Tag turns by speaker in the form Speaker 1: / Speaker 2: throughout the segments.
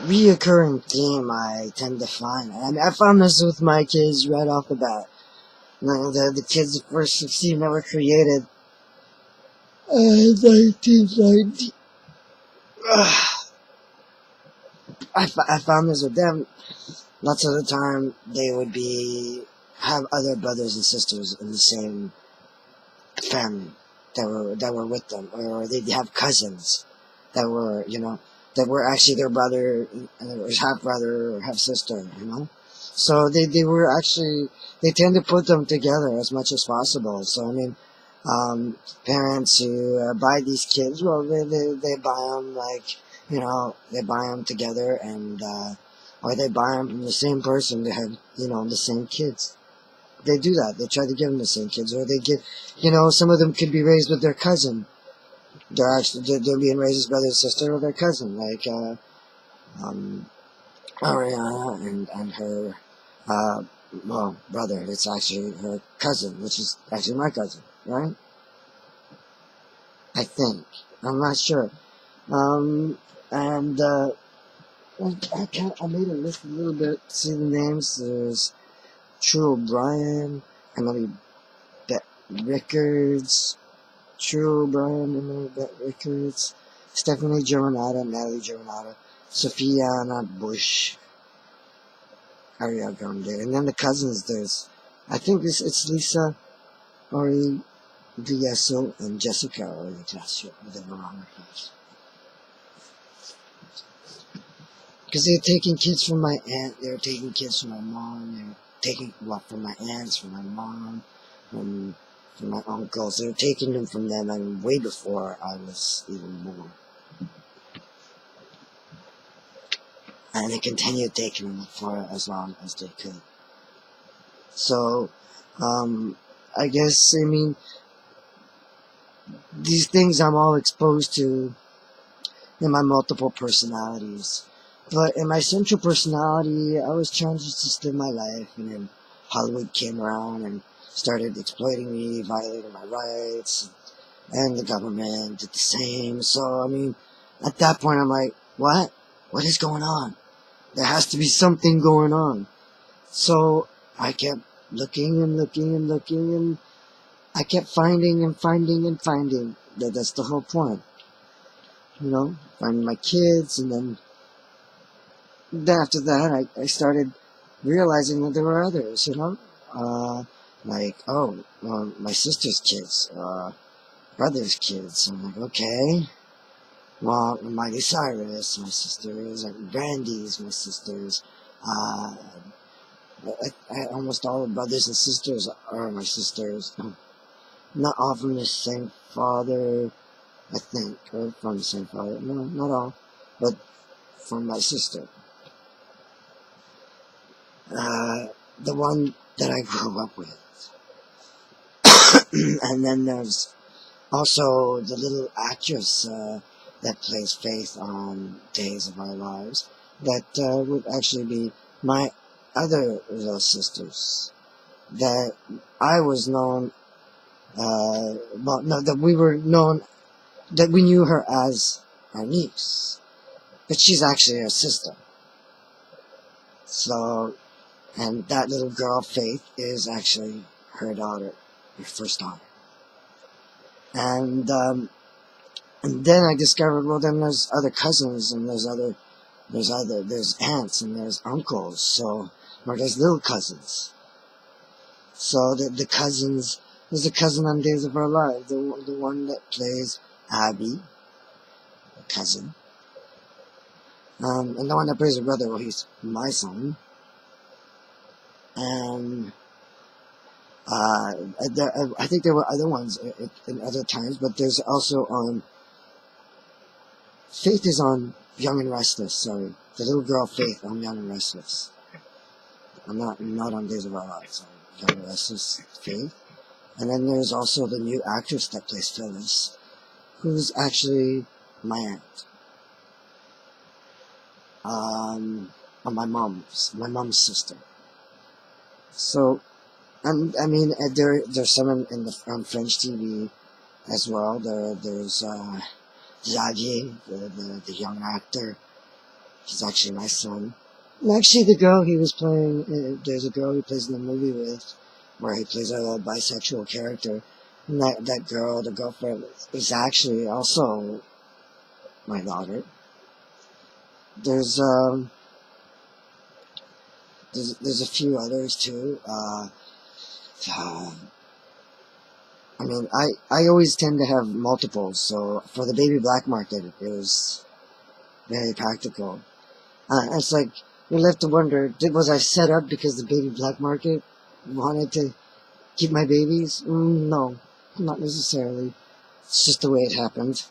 Speaker 1: reoccurring theme I tend to find. I found this with my kids right off the bat. The kids' first 16 that were created in 1990. I found this with them. Lots of the time, they would have other brothers and sisters in the same family that were with them, or they'd have cousins that were, that were actually their brother, or half brother or half sister, So they tend to put them together as much as possible. So, parents who buy these kids, well, they buy them they buy them together, and, or they buy them from the same person to have, the same kids. They do that. They try to give them the same kids, or they give, some of them could be raised with their cousin. They're being raised as brother and sister with their cousin, like, Ariana and her, brother. It's actually her cousin, which is actually my cousin, right? I think. I'm not sure. I made a list a little bit, see the names. There's True O'Brien, Emily Bet Rickards, True O'Brien, Emily Bet Rickards, Stephanie Germanata, Natalie Germanata, Sophiana Bush, Ariana Grande, and then the cousins. I think it's Lisa Ori Vieso and Jessica Ori Vieso, whatever wrong with. Because they're taking kids from my aunt, they're taking kids from my mom, they're taking from my aunts, from my mom, from my uncles. They're taking them from them, and way before I was even born. And they continued taking them for as long as they could. So, I guess, these things I'm all exposed to in my multiple personalities. But in my central personality, I was trying to just live my life, and then Hollywood came around and started exploiting me, violating my rights, and the government did the same. So, at that point, I'm like, what? What is going on? There has to be something going on. So, I kept looking and looking and looking, and I kept finding and finding and finding. That's the whole point. Finding my kids, and then after that, I started realizing that there were others, my sister's kids, brother's kids. I'm like, okay, well, Miley Cyrus, my sisters, and Brandy's my sisters, almost all the brothers and sisters are my sisters. Not all from the same father, I think, or from the same father. No, not all, but from my sister. The one that I grew up with. And then there's also the little actress that plays Faith on Days of Our Lives. That would actually be my other little sisters. That I was known, that we knew her as our niece. But she's actually our sister. So, and that little girl, Faith, is actually her daughter, her first daughter. And then I discovered, well, then there's other cousins, and there's aunts, and there's uncles, or there's little cousins. So the cousins, there's a cousin on Days of Our Lives, the one that plays Abby, cousin. And the one that plays her brother, well, he's my son. And I think there were other ones in other times, but there's also Faith is on Young and Restless. Sorry, the little girl Faith on Young and Restless. I'm not on Days of Our Lives. On Young and Restless, Faith. And then there's also the new actress that plays Phyllis, who's actually my aunt. My mom's sister. So, and there's some on French TV as well. There's Xavier, the young actor. He's actually my son. And actually, the girl he was playing, there's a girl he plays in the movie with, where he plays a bisexual character. And that girl, the girlfriend, is actually also my daughter. There's there's a few others too. I mean, I always tend to have multiples, so for the baby black market, it was very practical. It's like, you're left to wonder, was I set up because the baby black market wanted to keep my babies? No, not necessarily. It's just the way it happened.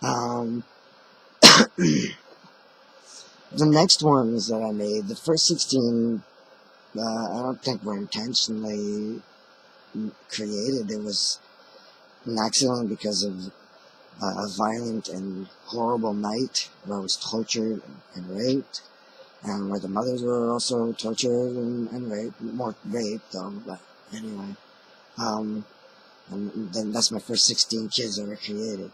Speaker 1: Um, the next ones that I made, the first 16, I don't think were intentionally created. It was an accident because of a violent and horrible night where I was tortured and raped, and where the mothers were also tortured and raped, more raped though, but anyway. And then that's my first 16 kids ever created.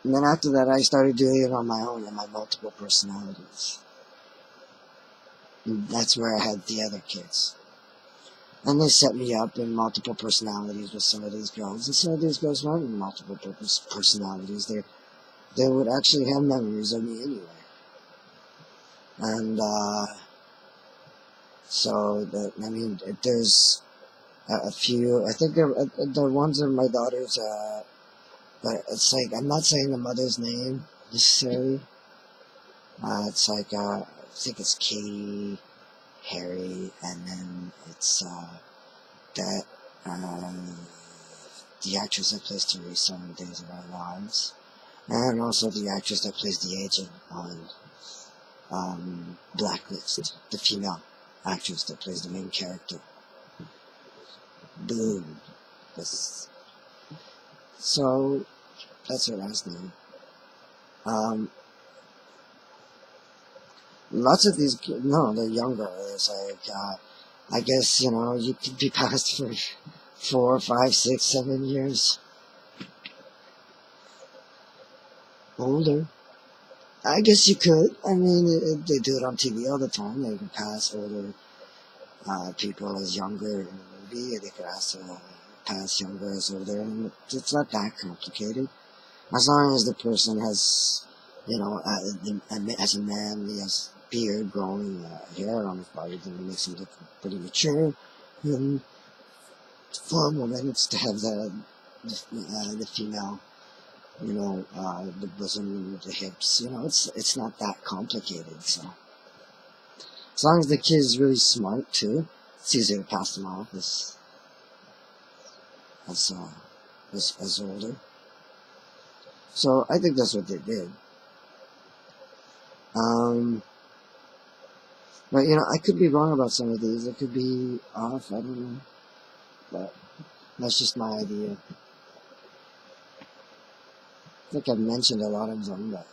Speaker 1: And then after that, I started doing it on my own and my multiple personalities. And that's where I had the other kids. And they set me up in multiple personalities with some of these girls. And some of these girls weren't in multiple personalities. They would actually have memories of me anyway. And, so, I mean, there's a few, I think the ones of my daughters, but it's like, I'm not saying the mother's name necessarily. It's like, I think it's Katie, Harry, and then it's, that, the actress that plays Teresa in Days of Our Lives. And also the actress that plays the agent on, Blacklist, the female actress that plays the main character. Boom. So, that's her last name. Lots of these, no, they're younger. It's like, I guess, you could be passed for 4, 5, 6, 7 years older. I guess you could. I mean, they do it on TV all the time. They can pass older people as younger in the movie. They could also pass younger as older. And it's not that complicated. As long as the person has, as a man, he has beard, growing hair on his body, then it makes him look pretty mature. And for a woman, it's to have the female, the bosom, the hips. It's not that complicated. So as long as the kid is really smart too, it's easier to pass them off as older. So I think that's what they did. But I could be wrong about some of these. It could be off. I don't know. But that's just my idea. I think I've mentioned a lot of them, but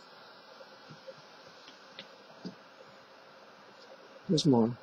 Speaker 1: there's more.